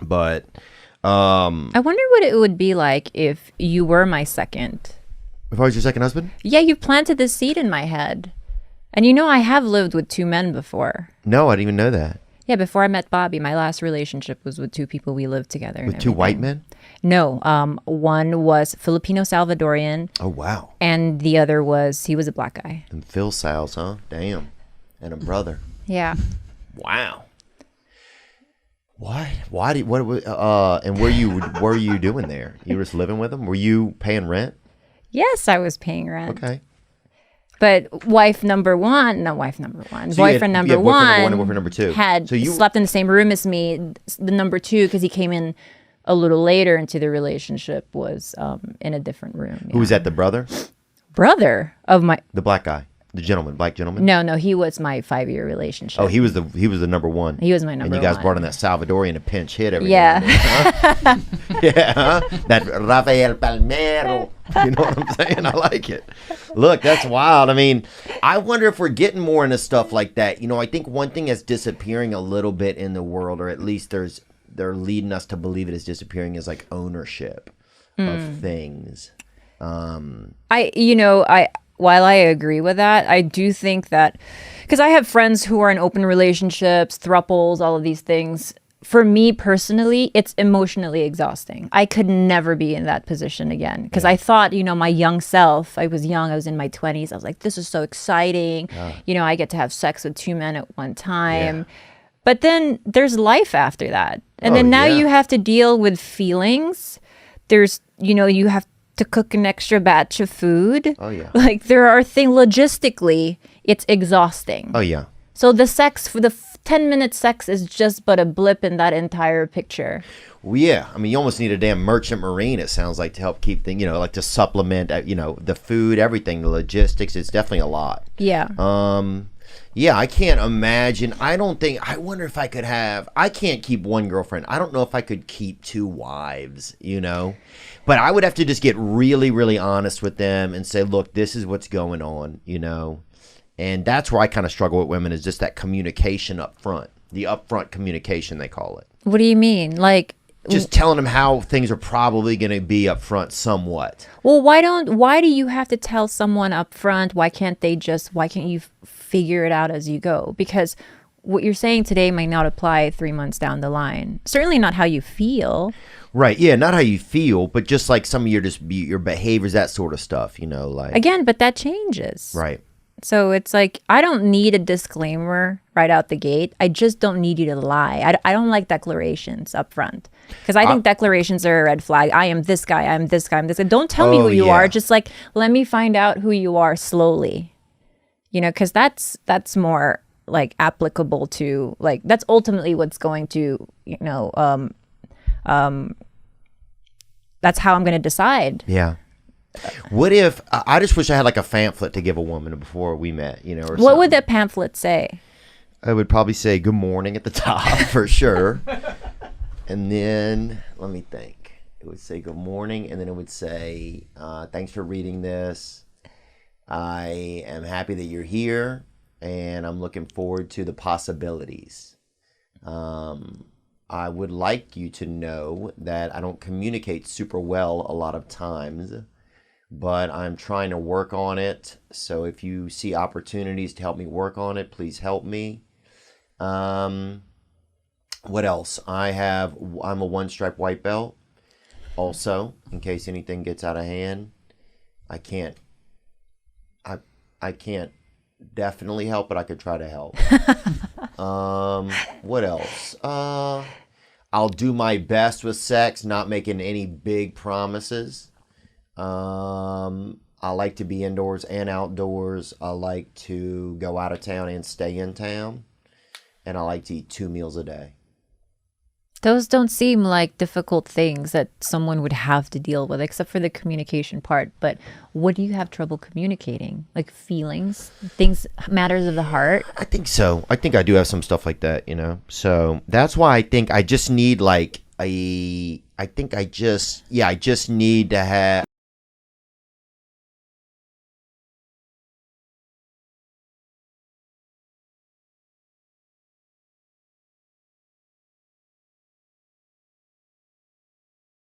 But I wonder what it would be like if you were my second. if I was your second husband? Yeah, you planted the seed in my head. And you know, I have lived with 2 men before. No, I didn't even know that. Yeah, before I met Bobby, my last relationship was with 2 people. We lived together. With and 2 white everything. men? No, one was Filipino Salvadorian. Oh, wow. And the other he was a black guy. And Phil Sal's, huh? Damn. And a brother. Yeah. Wow. What? Why did, and were you doing there? You were just living with them? Were you paying rent? Yes, I was paying rent. Okay. But boyfriend number one, and boyfriend number number 2 had slept in the same room as me. The number 2, because he came in a little later into the relationship, was in a different room. Who was that, the brother? Brother of my... The black guy. The gentleman, black gentleman? No, he was my 5-year relationship. Oh, he was the number 1. He was my number 1. And you guys brought in that Salvadorian to pinch hit every Yeah. now and then, huh? Yeah, huh? That Rafael Palmero. You know what I'm saying? I like it. Look, that's wild. I mean, I wonder if we're getting more into stuff like that. You know, I think one thing that's disappearing a little bit in the world, or at least they're leading us to believe it is disappearing, is like ownership of things. While I agree with that, I do think that, because I have friends who are in open relationships, thruples, all of these things. For me personally, it's emotionally exhausting. I could never be in that position again, because I thought, my young self, I was young, I was in my 20s. I was like, this is so exciting. I get to have sex with 2 men at one time. Yeah. But then there's life after that. And then now you have to deal with feelings. There's, you have to cook an extra batch of food. Oh, yeah. Like, there are things, logistically, it's exhausting. Oh, yeah. So the sex, for the 10-minute sex, is just but a blip in that entire picture. Well, yeah. I mean, you almost need a damn merchant marine, it sounds like, to help keep things, like to supplement, the food, everything, the logistics. It's definitely a lot. Yeah. Yeah, I can't imagine. I wonder if I can't keep 1 girlfriend. I don't know if I could keep 2 wives, But I would have to just get really, really honest with them and say, look, this is what's going on, And that's where I kind of struggle with women, is just that communication up front. The upfront communication, they call it. What do you mean? Like, just telling them how things are probably going to be up front somewhat. Well, why do you have to tell someone up front? Why can't you figure it out as you go? Because what you're saying today might not apply 3 months down the line. Certainly not how you feel. Right. Yeah. Not how you feel, but just like some of your behaviors, that sort of stuff, like. Again, but that changes. Right. So it's like, I don't need a disclaimer right out the gate. I just don't need you to lie. I don't like declarations up front, because I think declarations are a red flag. I am this guy. I'm this guy. I'm this guy. Don't tell me who you are. Just like, let me find out who you are slowly, because that's more like applicable to, like, that's ultimately what's going to, that's how I'm going to decide. Yeah. What if I just wish I had like a pamphlet to give a woman before we met, or what something. would that pamphlet say? I would probably say good morning at the top for sure. And then let me think. It would say good morning, and then it would say thanks for reading this. I am happy that you're here, and I'm looking forward to the possibilities. I would like you to know that I don't communicate super well a lot of times, but I'm trying to work on it. So if you see opportunities to help me work on it, please help me. What else? I'm a 1-stripe white belt. Also, in case anything gets out of hand, I can't definitely help, but I could try to help. What else? I'll do my best with sex, not making any big promises. I like to be indoors and outdoors. I like to go out of town and stay in town. And I like to eat 2 meals a day. Those don't seem like difficult things that someone would have to deal with, except for the communication part. But what do you have trouble communicating? Like feelings, things, matters of the heart? I think so. I think I do have some stuff like that, So that's why I think I just need I just need to have